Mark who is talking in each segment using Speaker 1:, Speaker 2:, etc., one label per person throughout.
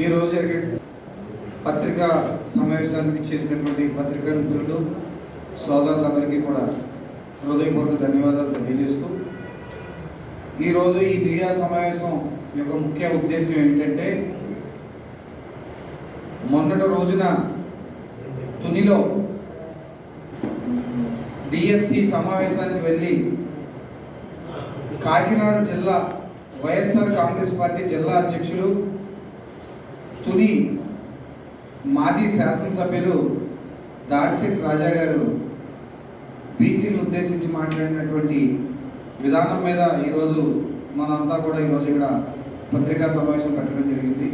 Speaker 1: ఈరోజు జరిగే పత్రికా సమావేశానికి చేసినటువంటి పత్రికా మిత్రులు సోదరులందరికీ కూడా హృదయపూర్వక ధన్యవాదాలు తెలియజేస్తూ ఈరోజు ఈ మీడియా సమావేశం యొక్క ముఖ్య ఉద్దేశం ఏమిటంటే మొన్నటి రోజున తునిలో డిఎస్సి సమావేశానికి వెళ్ళి కాకినాడ జిల్లా వైఎస్ఆర్ కాంగ్రెస్ పార్టీ జిల్లా అధ్యక్షులు తుని మాజీ శాసనసభ్యులు దాడిశెట్టి రాజా గారు బీసీలను ఉద్దేశించి మాట్లాడినటువంటి విధానం మీద ఈరోజు మనంతా కూడా ఈరోజు ఇక్కడ పత్రికా సమావేశం పెట్టడం జరిగింది.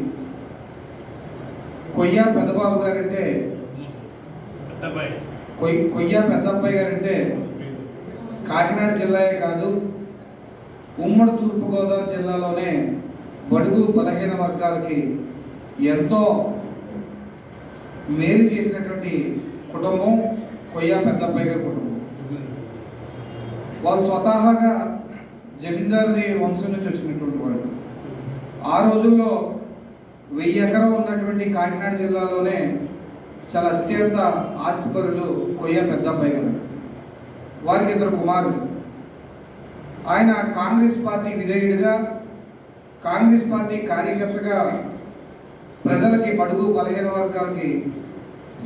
Speaker 1: కొయ్య పెద్దబాబు గారంటే కొయ్య పెద్దబ్బాయి గారంటే కాకినాడ జిల్లాయే కాదు ఉమ్మడి తూర్పుగోదావరి జిల్లాలోనే బడుగు బలహీన వర్గాలకి ఎంతో మేలు చేసినటువంటి కుటుంబం కొయ్య పెద్దబ్బాయి గారి కుటుంబం. వాళ్ళు స్వతహాగా జమీందారుని వంశం నుంచి వచ్చినటువంటి వాళ్ళు. ఆ రోజుల్లో 1000 ఎకరం ఉన్నటువంటి కాకినాడ జిల్లాలోనే చాలా అత్యంత ఆస్తిపరులు కొయ్య పెద్దబ్బాయి గారు. వారికి 2 కుమారులు. ఆయన కాంగ్రెస్ పార్టీ విజయుడిగా, కాంగ్రెస్ పార్టీ కార్యకర్తగా ప్రజలకి బడుగు బలహీన వర్గాలకి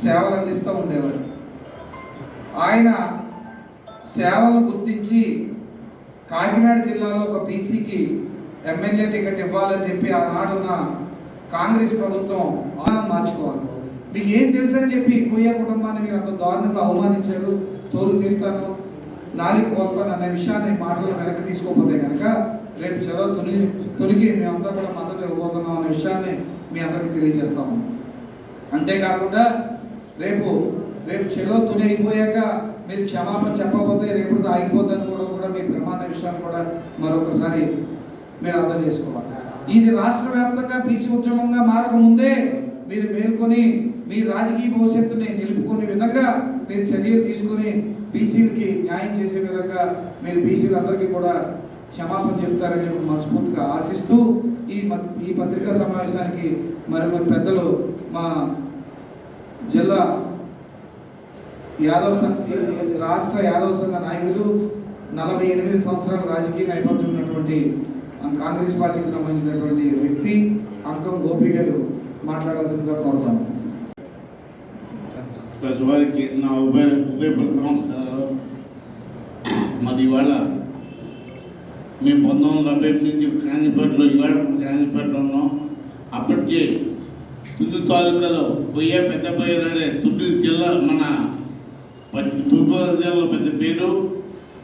Speaker 1: సేవలు అందిస్తూ ఉండేవారు. ఆయన సేవలను గుర్తించి కాకినాడ జిల్లాలో ఒక బీసీకి ఎమ్మెల్యే టికెట్ ఇవ్వాలని చెప్పి ఆనాడున్న కాంగ్రెస్ ప్రభుత్వం మార్చుకోవాలి. మీకు ఏం తెలుసు అని చెప్పి కొయ్య కుటుంబాన్ని మీరు అంత దారుణంగా అవమానించారు, తోలు తీస్తాను, నాలుగు కోస్తాను అనే విషయాన్ని మాటలు వెనక్కి తీసుకోకపోతే కనుక రేపు చలో తొలికి మేమంతా కూడా మద్దతు ఇవ్వబోతున్నాం అనే విషయాన్ని మీ అందరికీ తెలియజేస్తాము. అంతేకాకుండా రేపు చెలో తుని అయిపోయాక మీరు క్షమాపణ చెప్పకపోతే రేపు ఆగిపోద్దని కూడా మీ ప్రమాణ విషయాన్ని కూడా మరొకసారి మీరు అర్థం చేసుకోవాలి. ఇది రాష్ట్ర వ్యాప్తంగా బీసీ ఉద్యమంగా మారకముందే మీరు మేల్కొని మీ రాజకీయ భవిష్యత్తుని నిలుపుకునే విధంగా మీరు చర్యలు తీసుకుని బీసీలకి న్యాయం చేసే విధంగా మీరు బీసీలందరికీ కూడా క్షమాపణ చెప్తారని చెప్పి మనస్ఫూర్తిగా ఆశిస్తూ ఈ పత్రికా సమావేశానికి మరి పెద్దలు మా జిల్లా రాష్ట్ర యాదవ సంఘ నాయకులు 48 సంవత్సరాల రాజకీయ నేపథ్యం ఉన్నటువంటి కాంగ్రెస్ పార్టీకి సంబంధించినటువంటి వ్యక్తి అంకం గోపి గారు మాట్లాడాల్సిందిగా కోరుతాను.
Speaker 2: వారికి నా ఉదయపూర్వక నమస్కారాలు. మరి ఇవాళ మేము 1970 నుంచి కాంగ్రెస్పేటలో ఇవాళ కాంగ్రెస్పేటలో ఉన్నాం. అప్పటికే తుని తాలూకాలో కొయ్య పెద్దబ్బాయి అనే తుని జిల్లా మన తూర్పుగోదావరి జిల్లాలో పెద్ద పేరు.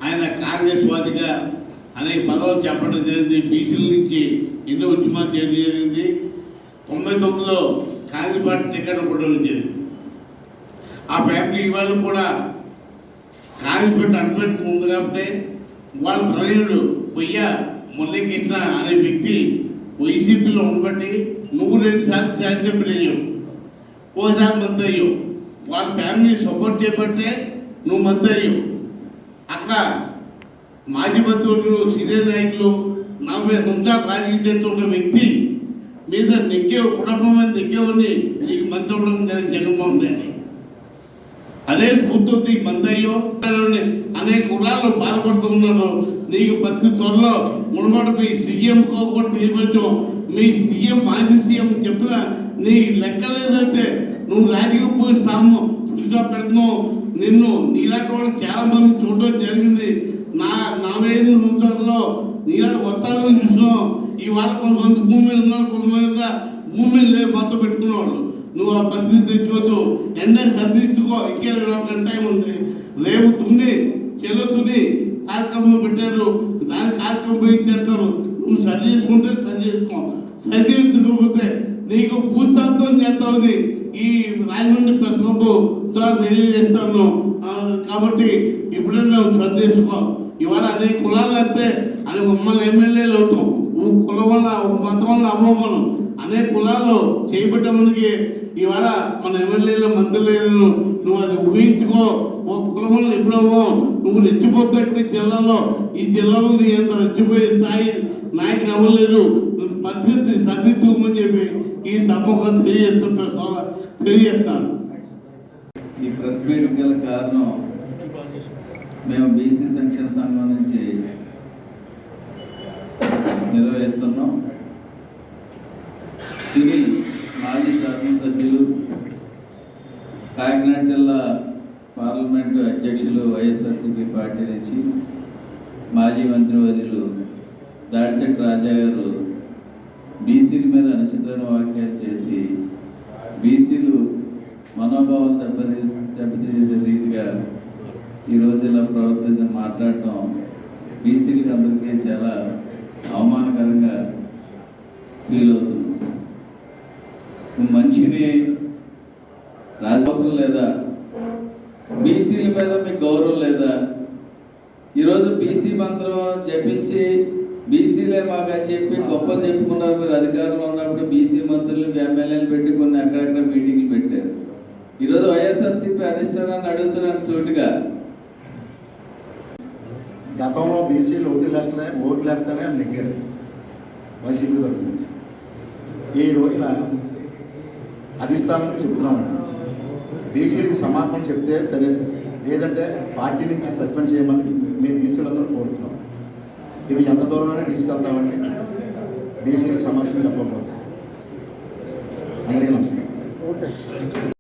Speaker 2: ఆయన కాంగ్రెస్ వాదిగా అనేక పదవులు చెప్పడం జరిగింది. బీసీల నుంచి ఎన్నో ఉద్యమాలు చేయడం జరిగింది. 99లో కాంగ్రెస్ పార్టీ టికెట్ కూడా జరిగింది. ఆ ఫ్యామిలీ ఇవాళ కూడా కాంగ్రెస్ అనిపెట్టుకు ఉంది కాబట్టి వాళ్ళ తనయుడు కొయ్య మురళీకృష్ణ అనే వ్యక్తి వైసీపీలో ఉండబట్టి నువ్వు 2 సార్లు శాసనసభ్యులు అయ్యావు, ఓసారి మంత్రి అయ్యావు. వాళ్ళ ఫ్యామిలీ సపోర్ట్ చేయబట్టే నువ్వు మంత్రి అయ్యావు. అక్కడ మాజీ మంత్రులు సీనియర్ నాయకులు 40 సంవత్సరాలు రాజకీయ చేస్తున్న వ్యక్తి మీద కుటుంబం మీద నెగ్గేవని నీకు మంత్రి ఉండడం జగన్మోహన్ రెడ్డి. అదే స్ఫూర్తి మంత్రి అయ్యో అనేక కులాలు బాధపడుతున్నారు. నీకు ప్రతి త్వరలో మునబడి మీ సీఎం కూడా తెలియవచ్చు. మీ సీఎం మాజీ సీఎం చెప్పిన నీ లెక్క లేదంటే నువ్వు రాజకీయ స్థానం దృష్టిలో పెడుతున్నావు. నీలాంటి వాళ్ళు చాలా మంది చూడడం జరిగింది. 45 సంవత్సరాల్లో నీలాంటి ఒత్తాలను చూసినావు. ఇవాళ కొంతమంది భూమి మీద ఉన్నారు, కొంతమంది భూమి మీద లేదు, మొత్తం పెట్టుకునేవాళ్ళు. నువ్వు ఆ పరిస్థితి తెచ్చుకోవద్దు. ఎండకి సరిదిద్దుకో. ఇంకే టైం ఉంది. రేపు చెల్లుతుని కార్యక్రమం పెట్టారు. దాని కార్యక్రమం చేస్తారు. నువ్వు సరి చేసుకుంటే సరి చేసుకో, సరి చేసుకోకపోతే నీకు భూస్థాపితం చేస్తామని ఈ రాజమండ్రి ప్రెస్ క్లబ్ తెలియజేస్తాను. కాబట్టి ఇప్పుడే నువ్వు సరి చేసుకో. ఇవాళ అనేక కులాలు వస్తే అని మమ్మల్ని ఎమ్మెల్యేలు అవుతాం. కులం వల్ల మతం వల్ల అమ్మమ్మను అనేక కులాల్లో చేపట్టడానికి ఇవాళ మన ఎమ్మెల్యేలు మంత్రులు నువ్వు అది ఊహించుకో. ఓ కులమల్ని ఎప్పుడవో నువ్వు రెచ్చిపోతే జిల్లాలో ఈ జిల్లాలో నీ ఎంత రెచ్చిపోయే స్థాయి నాయకుడు అవ్వలేదు. పరిస్థితి సరిదిద్దుకోమని చెప్పి ఈ నమ్మకం తెలియజేస్తాను.
Speaker 3: ఈ ప్రెస్ మీట్ గల కారణం మేము బీసీ సంక్షేమ సంఘం నుంచి నిర్వహిస్తున్నాం. తిని మాజీ శాసనసభ్యులు, కాకినాడ జిల్లా పార్లమెంటు అధ్యక్షులు, వైఎస్ఆర్సీపీ పార్టీ నుంచి మాజీ మంత్రివర్యులు దాడిశెట్టి రాజా గారు బీసీల మీద అనుచితమైన వ్యాఖ్యలు చేసి బీసీలు మనోభావాలు దెబ్బతీసే రీతిగా ఈరోజు ఇలా మాట్లాడటం బీసీలకి అందరికీ చాలా అవమానకరంగా ఫీల్ అవుతుంది. మనిషిని రాజవసరం లేదా? బీసీల మీద మీకు గౌరవం లేదా? ఈరోజు బీసీ మంత్రం జపించి బీసీలే మాకు అని చెప్పి గొప్పలు చెప్పుకున్నారు. మీరు అధికారంలో ఉన్నప్పుడు బీసీ మంత్రులు, ఎమ్మెల్యేలు పెట్టి కొన్ని అక్కడక్కడ మీటింగ్లు పెట్టారు. ఈరోజు వైఎస్ఆర్సీపీ అధిష్టానాన్ని అడుగుతున్నాను సూటిగా.
Speaker 4: గతంలో బీసీలు ఓట్లు వేస్తానే నెగ్గారు వైసీపీ తరఫు నుంచి. ఈ రోజున అధిష్టానం చెప్తున్నామండి, బీసీలకు సమాపణ చెప్తే సరే సరే, లేదంటే పార్టీ నుంచి సస్పెండ్ చేయమని మేము బీసీలందరూ కోరుతున్నాం. ఇది ఎంత దూరమైనా తీసుకెళ్తామండి. బీసీలకు సమస్యలు చెప్పకపోతే. అందరికీ నమస్కారం.